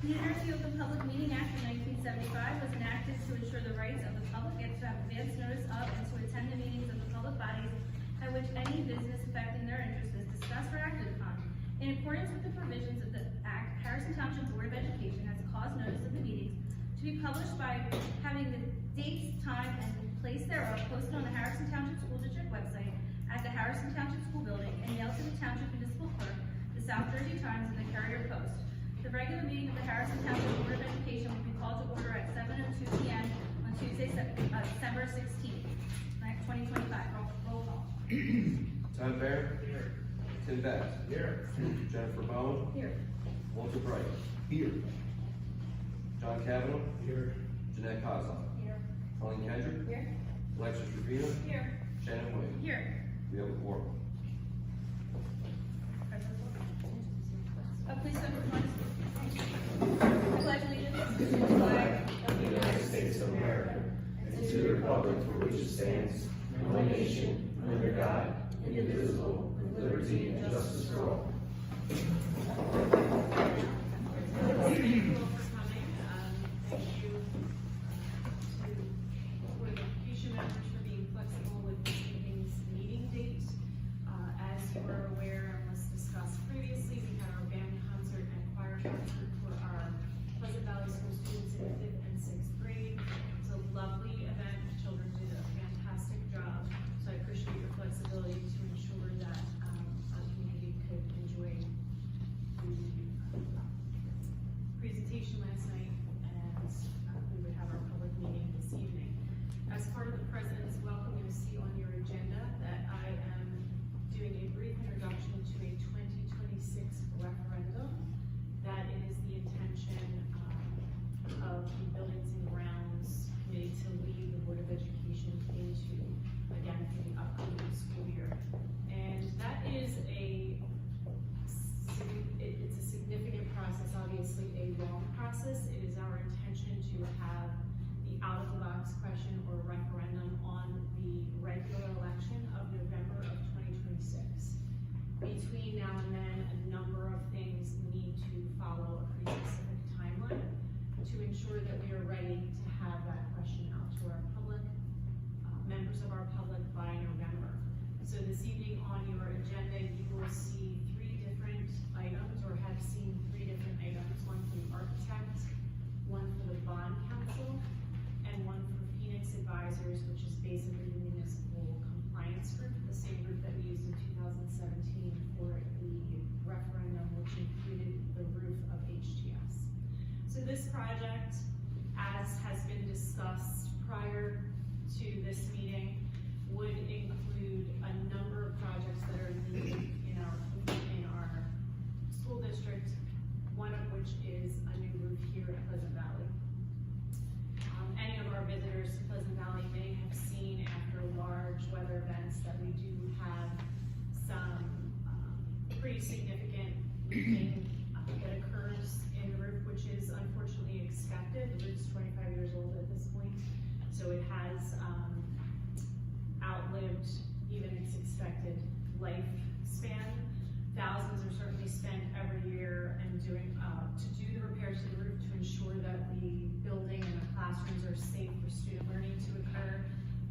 The New Jersey Open Public Meeting Act of 1975 was enacted to ensure the rights of the public and to have advance notice of and to attend the meetings of the public bodies at which any business affecting their interests is discussed or acted upon. In accordance with the provisions of the Act, Harrison Township Board of Education has caused notice of the meetings to be published by having the dates, time, and place thereof posted on the Harrison Township School District website at the Harrison Township School Building and mailed to the Township Municipal Clerk, the South Jersey Times, and the Courier Post. The regular meeting of the Harrison Township Board of Education will be called to order at 7:02 p.m. on Tuesday, December 16th, 2025. Roll call. Tom Bear. Here. Tim Bass. Here. Jennifer Bone. Here. Walter Bright. Here. John Kavanaugh. Here. Jeanette Kozlov. Here. Colleen Kendrick. Here. Alexis Trevino. Here. Shannon Williams. Here. We have a quorum. Please stand for the pledge allegiance to the flag of the United States of America, and to the republic for which it stands, one nation, under God, indivisible, with liberty and justice for all. Thank you all for coming. Thank you to Board of Education members for being flexible with this evening's meeting date. As you are aware and was discussed previously, we had our band concert and choir concert for our Pleasant Valley School students in 5th and 6th grade. It was a lovely event. Children did a fantastic job. So I appreciate your flexibility to ensure that our community could enjoy the presentation last night, and we would have our public meeting this evening. As part of the President's welcome, you'll see on your agenda that I am doing a brief introduction to a 2026 referendum. That is the intention of the Buildings and Grounds Committee to lead the Board of Education into, again, for the upcoming school year. And that is it's a significant process, obviously a long process. It is our intention to have the out-of-the-box question or referendum on the regular election of November of 2026. Between now and then, a number of things need to follow a pretty specific timeline to ensure that we are ready to have that question out to our public, members of our public by November. So this evening on your agenda, you will see 3 different items, or have seen 3 different items, one for the architect, one for the bond council, and one for Phoenix Advisors, which is basically the municipal compliance group, the same group that we used in 2017 for the referendum, which included the roof of HTS. So this project, as has been discussed prior to this meeting, would include a number of projects that are needed in our school district, one of which is a new roof here at Pleasant Valley. Any of our visitors to Pleasant Valley may have seen after large weather events that we do have some pretty significant leaking that occurs in the roof, which is unfortunately expected. The roof's 25 years old at this point, so it has outlived even its expected lifespan. Thousands are certainly spent every year and doing to do the repairs to the roof to ensure that the building and the classrooms are safe for student learning to occur.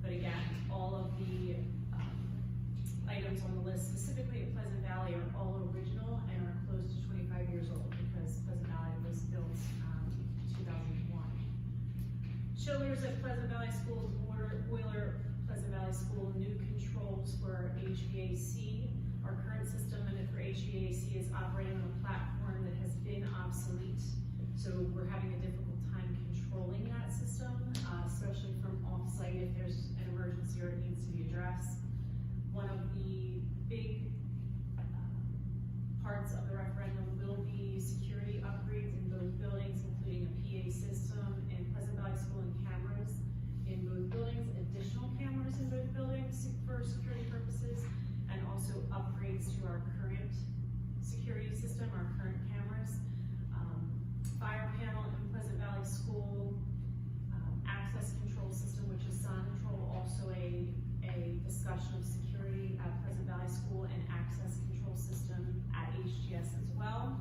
But again, all of the items on the list, specifically at Pleasant Valley, are all original and are close to 25 years old because Pleasant Valley was built in 2001. Chillers at Pleasant Valley School, boiler Pleasant Valley School, new controls for HVAC. Our current system for HVAC is operating on a platform that has been obsolete, so we're having a difficult time controlling that system, especially from off-site if there's an emergency or it needs to be addressed. One of the big parts of the referendum will be security upgrades in both buildings, including a PA system in Pleasant Valley School and cameras in both buildings, additional cameras in both buildings for security purposes, and also upgrades to our current security system, our current cameras. Fire panel in Pleasant Valley School, access control system, which is sound control, also a discussion of security at Pleasant Valley School, and access control system at HTS as well.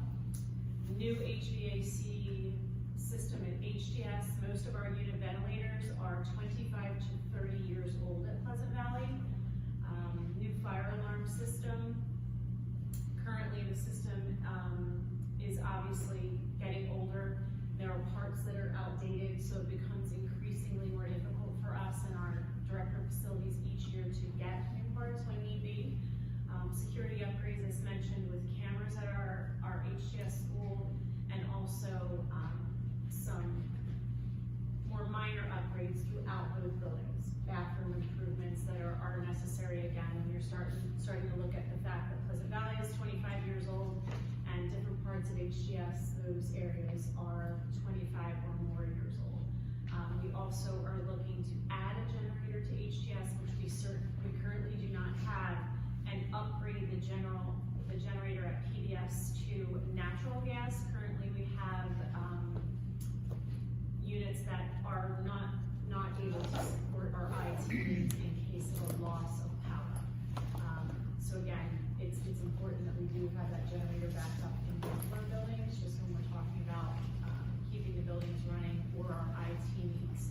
New HVAC HVAC, most of our unit ventilators are 25 to 30 years old at Pleasant Valley. New fire alarm system. Currently, the system is obviously getting older. There are parts that are outdated, so it becomes increasingly more difficult for us and our director of facilities each year to get new parts when need be. Security upgrades, as mentioned, with cameras at our HGS school, and also some more minor upgrades throughout those buildings. Bathroom improvements that are necessary again when you're starting to look at the fact that Pleasant Valley is 25 years old and different parts of HGS, those areas are 25 or more years old. We also are looking to add a generator to HGS, which we currently do not have, and upgrade the generator at PDS to natural gas. Currently we have units that are not able to support our IT needs in case of a loss of power. So again, it's important that we do have that generator backed up in both of our buildings, just when we're talking about keeping the buildings running for our IT needs.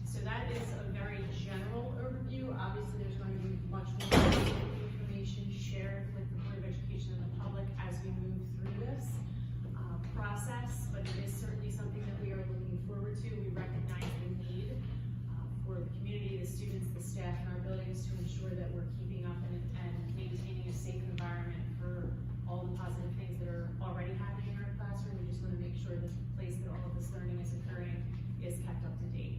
So that is a very general overview. Obviously, there's going to be much more information shared with the Board of Education and the public as we move through this process, but it is certainly something that we are looking forward to. We recognize the need for the community, the students, the staff in our buildings to ensure that we're keeping up and maintaining a safe environment for all the positive things that are already happening in our classroom. We just want to make sure that the place that all of this learning is occurring is kept up to date.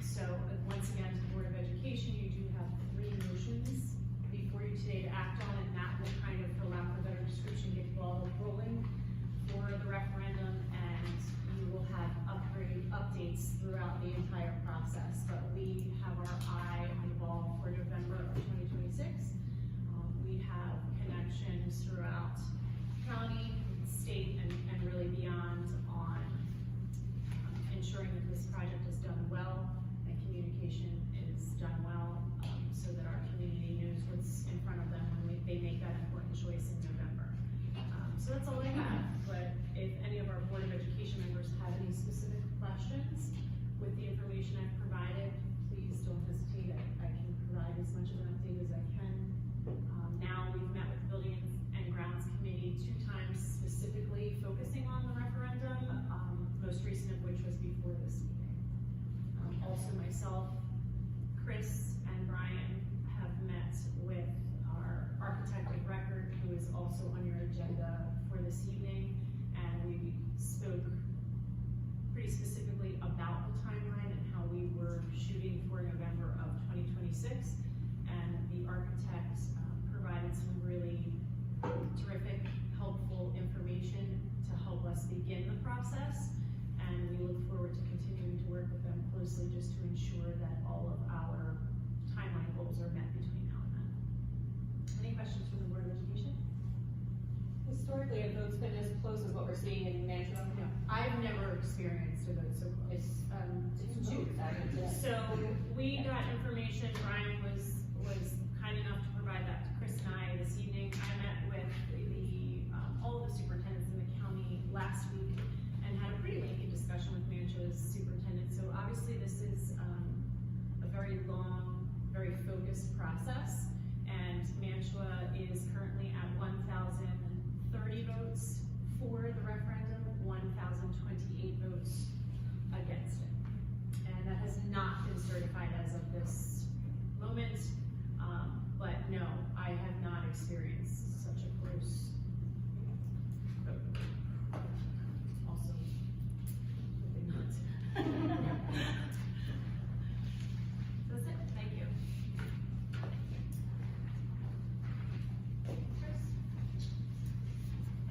So once again, to the Board of Education, you do have 3 motions before you today to act on, and that will kind of, for lack of a better description, get the ball rolling for the referendum, and you will have updates throughout the entire process. But we have our eye on the ball for November of 2026. We have connections throughout county, state, and really beyond on ensuring that this project is done well and communication is done well, so that our community knows what's in front of them when they make that important choice in November. So that's all I have, but if any of our Board of Education members have any specific questions with the information I've provided, please don't hesitate. I can provide as much of an update as I can. Now we've met with the Building and Grounds Committee 2 times specifically focusing on the referendum, most recent of which was before this meeting. Also myself, Chris, and Brian have met with our architect of record, who is also on your agenda for this evening, and we spoke pretty specifically about the timeline and how we were shooting for November of 2026, and the architect provided some really terrific, helpful information to help us begin the process, and we look forward to continuing to work with them closely just to ensure that all of our timeline goals are met between now and then. Any questions from the Board of Education? Historically, have votes been as close as what we're seeing in Mantua? No, I've never experienced a vote so close. It's 2. So we got information, Brian was kind enough to provide that to Chris and I this evening. I met with all of the superintendents in the county last week and had a pretty lengthy discussion with Mantua's superintendent. So obviously this is a very long, very focused process, and Mantua is currently at 1,030 votes for the referendum, 1,028 votes against it. And that has not been certified as of this moment, but no, I have not experienced such a close vote. Also, hoping not. That's it, thank you. Chris?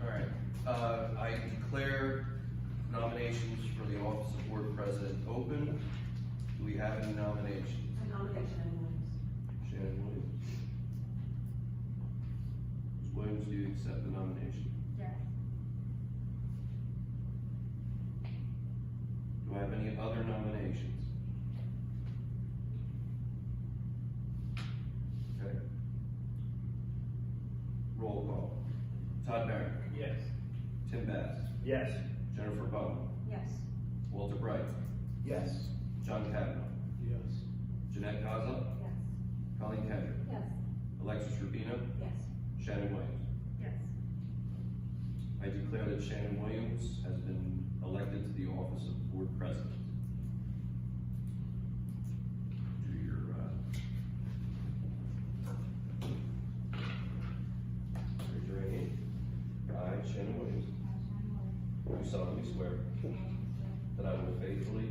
All right, I declare nominations for the office of board president open. Do we have any nominations? A nomination, Shannon Williams. Ms. Williams, do you accept the nomination? Yes. Do I have any other nominations? Okay. Roll call. Todd Barron. Yes. Tim Bass. Yes. Jennifer Bowman. Yes. Walter Bright, Yes. John Kavanaugh, Yes. Jeanette Gaza, Yes. Colleen Kendrick, Yes. Alexis Rubino, Yes. Shannon Williams. Yes. I declare that Shannon Williams has been elected to the office of board president. Do your, raise your right hand. I, Shannon Williams, do solemnly swear that I will faithfully,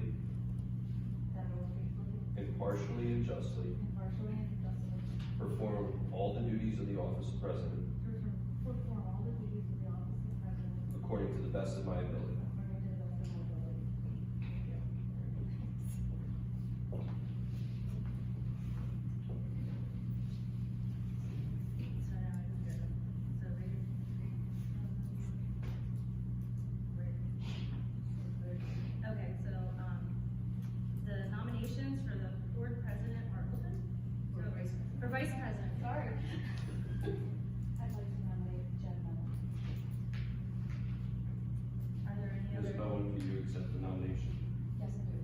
That I will faithfully, impartially, and justly impartially, and justly perform all the duties of the office of president perform all the duties of the office of president according to the best of my ability. according to the best of my ability. Thank you. So now I can get them. So okay, so, the nominations for the board president are open? For vice president. For vice president, sorry. I'd like to nominate Jen Miller. Are there any Ms. other? Bowen, do you accept the nomination? Yes, I do.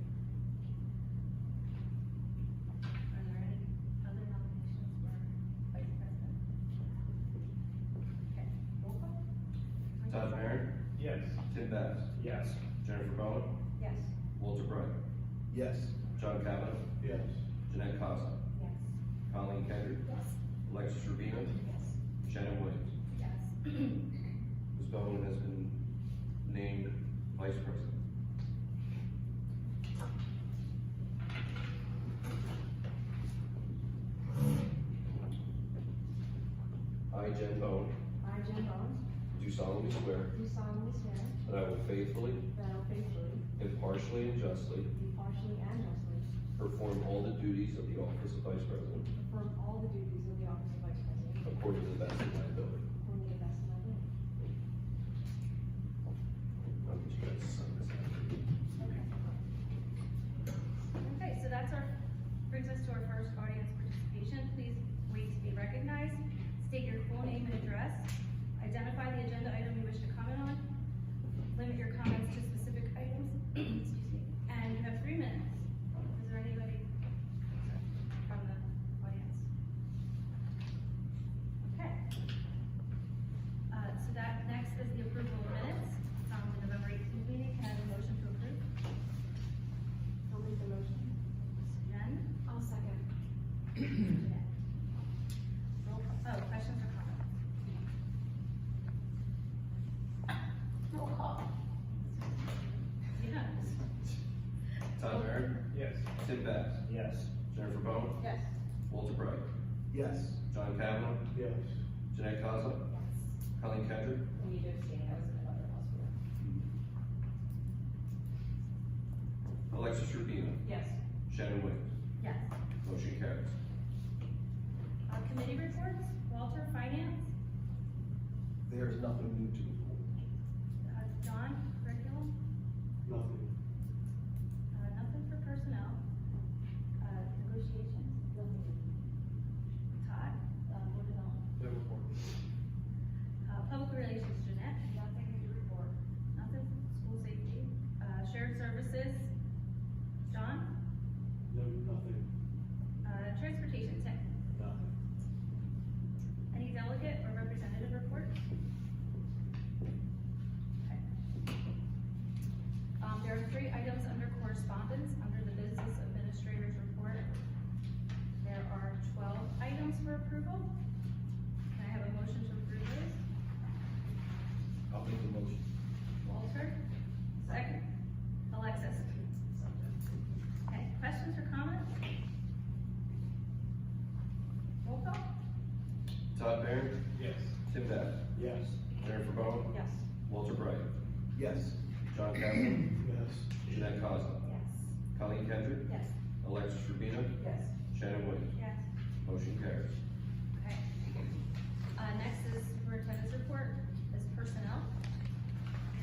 Are there any other nominations for vice president? Okay, roll call? Todd Maron, Yes. Tim Bass, Yes. Jennifer Bowen, Yes. Walter Bright, Yes. John Kavanaugh, Yes. Jeanette Gaza, Yes. Colleen Kendrick, Yes. Alexis Rubino, Yes. Shannon Williams. Yes. Ms. Bowen has been named vice president. I, Jen Bowen, I, Jen Bowen, do solemnly swear do solemnly swear that I will faithfully, that I will faithfully, impartially, and justly impartially, and justly perform all the duties of the office of vice president perform all the duties of the office of vice president according to the best of my ability. according to the best of my ability. I'll get you guys to sign this after. Okay, so that's brings us to our first audience participation. Please wait to be recognized. State your full name and address. Identify the agenda item you wish to comment on. Limit your comments to specific items. Excuse me. And you have 3 minutes. Is there anybody from the audience? Okay. So that next is the approval of minutes from the November 18th meeting. Can I have a motion to approve? I'll make the motion. Jen? I'll second. Jeanette? Roll call. Oh, questions or comments? Roll call. Yes. Todd Maron, Yes. Tim Bass, Yes. Jennifer Bowen, Yes. Walter Bright, Yes. John Kavanaugh, Yes. Jeanette Gaza, Yes. Colleen Kendrick, We need to abstain, I was in another hospital. Alexis Rubino, Yes. Shannon Williams. Yes. Motion carries. Committee reports, Walter, Finance, There is nothing new to report. John, Curriculum, Nothing. nothing for personnel, negotiations, Nothing. Todd, Moving on. No report. Public Relations, Jeanette, Nothing new to report. nothing, School Safety, Shared Services, John, No, nothing. Transportation, Tim. Nothing. Any delegate or representative reports? Okay. There are 3 items under correspondence, under the business administrator's report. There are 12 items for approval. Can I have a motion to approve those? I'll make the motion. Walter? Second. Alexis? Okay, questions or comments? Roll call? Todd Maron, Yes. Tim Bass, Yes. Jennifer Bowen, Yes. Walter Bright, Yes. John Kavanaugh, Yes. Jeanette Gaza, Yes. Colleen Kendrick, Yes. Alexis Rubino, Yes. Shannon Williams. Yes. Motion carries. Okay. Next is superintendent's report, is personnel.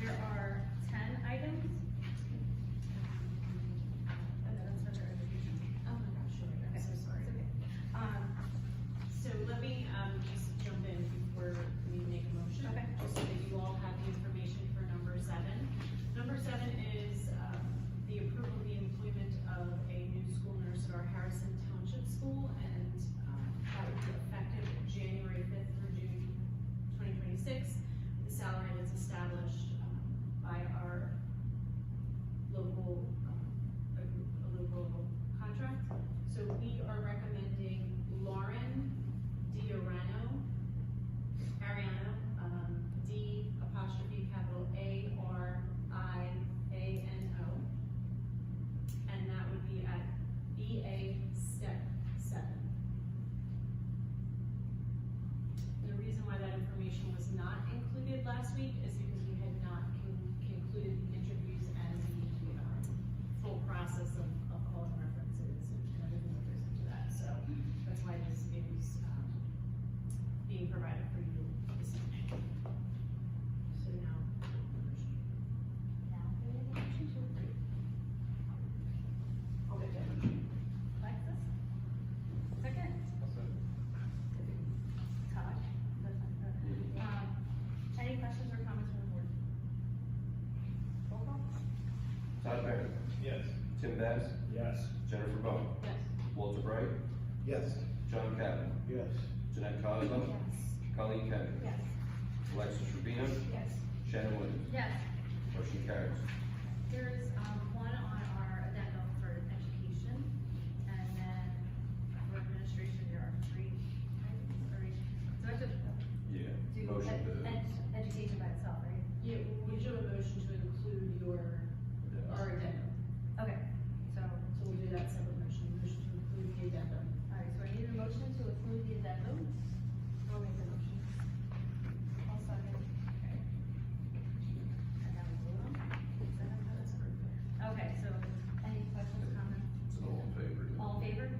There are 10 items. Oh, no, that's under education. Oh my gosh, sure, I'm so sorry. It's okay. So let me, just jump in before we make a motion. Okay. Just so that you all have the information for number 7. Number 7 is, Barron. Yes. Tim Bass. Yes. Jennifer Bone. Yes. Walter Bright. Yes. John Captain. Yes. Jeanette Cosmo. Colleen Kendrick. Yes. Alexis Rubino. Yes. Shannon Williams. Yes. Motion carries. There's, one on our addendum for education, and then for administration, there are three items, or, so I have to Yeah. do Motion to. education by itself, right? Yeah, we do a motion to include our addendum. Okay, so, So we'll do that separate motion, motion to include the addendum. alright, so I need a motion to approve the addendum. I'll make the motion. I'll second. Okay. And now we vote on it? Is that how that's approved? Okay, so, any questions, comments? It's an all in favor. All in favor? Aye.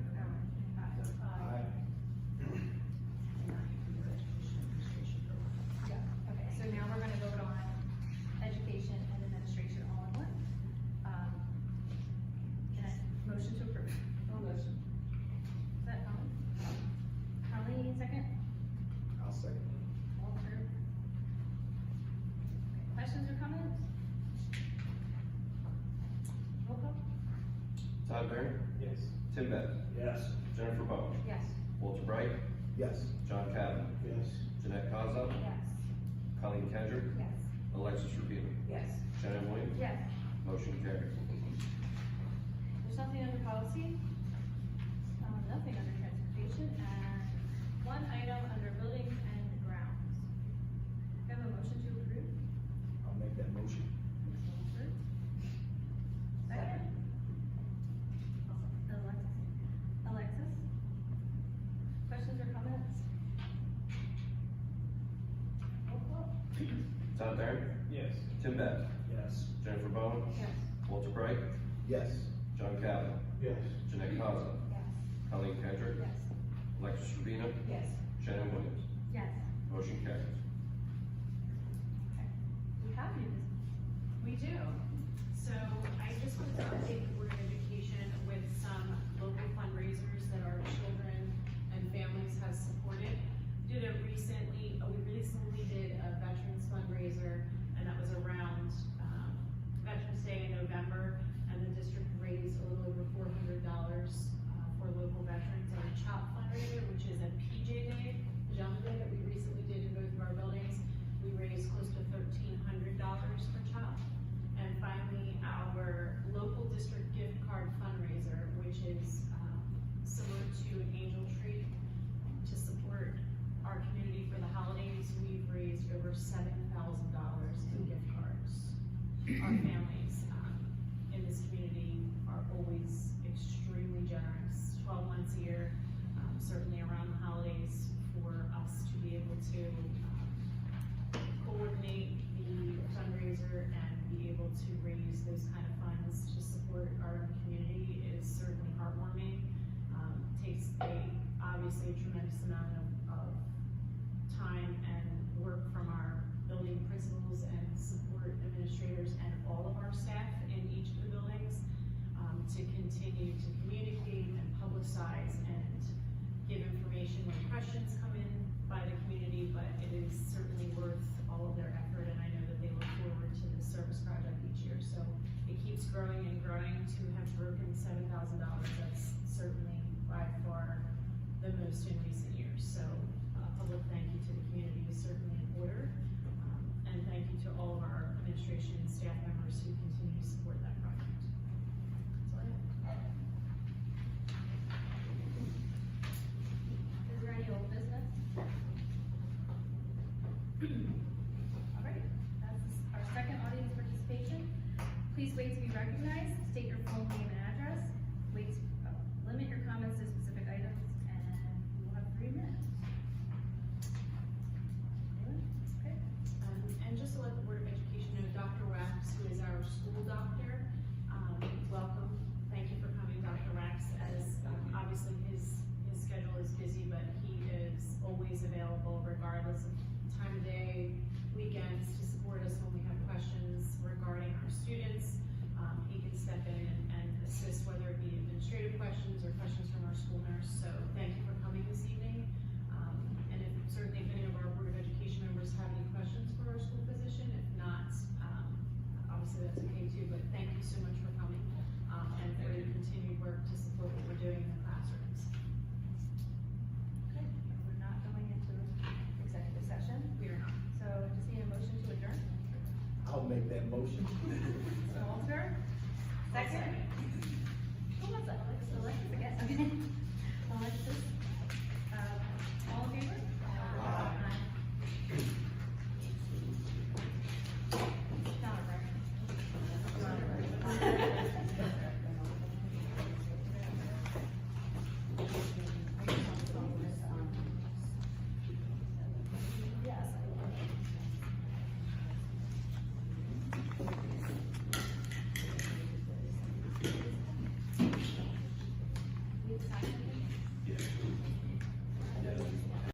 Yeah, okay, so now we're gonna vote on education and administration all in one. Can I, motion to approve? I'll motion. Is that Colleen? Colleen, second? I'll second. Walter? Okay, questions or comments? Roll call? Todd Barron. Yes. Tim Bass. Yes. Jennifer Bone. Yes. Walter Bright. Yes. John Captain. Yes. Jeanette Cosmo. Yes. Colleen Kendrick. Yes. Alexis Rubino. Yes. Shannon Williams. Yes. Motion carries. There's nothing under policy, nothing under transportation, and one item under buildings and grounds. Do I have a motion to approve? I'll make that motion. Second? Alexis? Questions or comments? Roll call? Todd Barron. Yes. Tim Bass. Yes. Jennifer Bone. Yes. Walter Bright. Yes. John Captain. Yes. Jeanette Cosmo. Yes. Colleen Kendrick. Yes. Alexis Rubino. Yes. Shannon Williams. Yes. Motion carries. We have new business. We do. So I just wanted to update the Board of Education with some local fundraisers that our children and families have supported. We recently did a veterans fundraiser, and that was around, Veterans Day in November, and the district raised a little over $400 for local veterans, and a CHOP fundraiser, which is a PJ Day, pajama day that we recently did in both of our buildings. We raised close to $1,300 for CHOP. And finally, our local district gift card fundraiser, which is similar to an Angel Tree to support our community for the holidays. We've raised over $7,000 in gift cards. Our families in this community are always extremely generous, 12 months a year, certainly around the holidays, for us to be able to coordinate the fundraiser and be able to raise those kind of funds to support our community is certainly heartwarming. Takes obviously a tremendous amount of time and work from our building principals and support administrators and all of our staff in each of the buildings to continue to communicate and publicize and give information when questions come in by the community, but it is certainly worth all of their effort, and I know that they look forward to this service project each year. So it keeps growing and growing. To have broken $7,000, that's certainly by far the most in recent years. So public thank you to the community is certainly in order, and thank you to all of our administration and staff members who continue to support that project. That's all I have. Is there any old business? All right, that's our second audience participation. Please wait to be recognized, state your full name and address, limit your comments to specific items, and you will have 3 minutes. Anyone? motion. Mr. Walter? Second? Who was that? Alexis again? Okay. Alexis?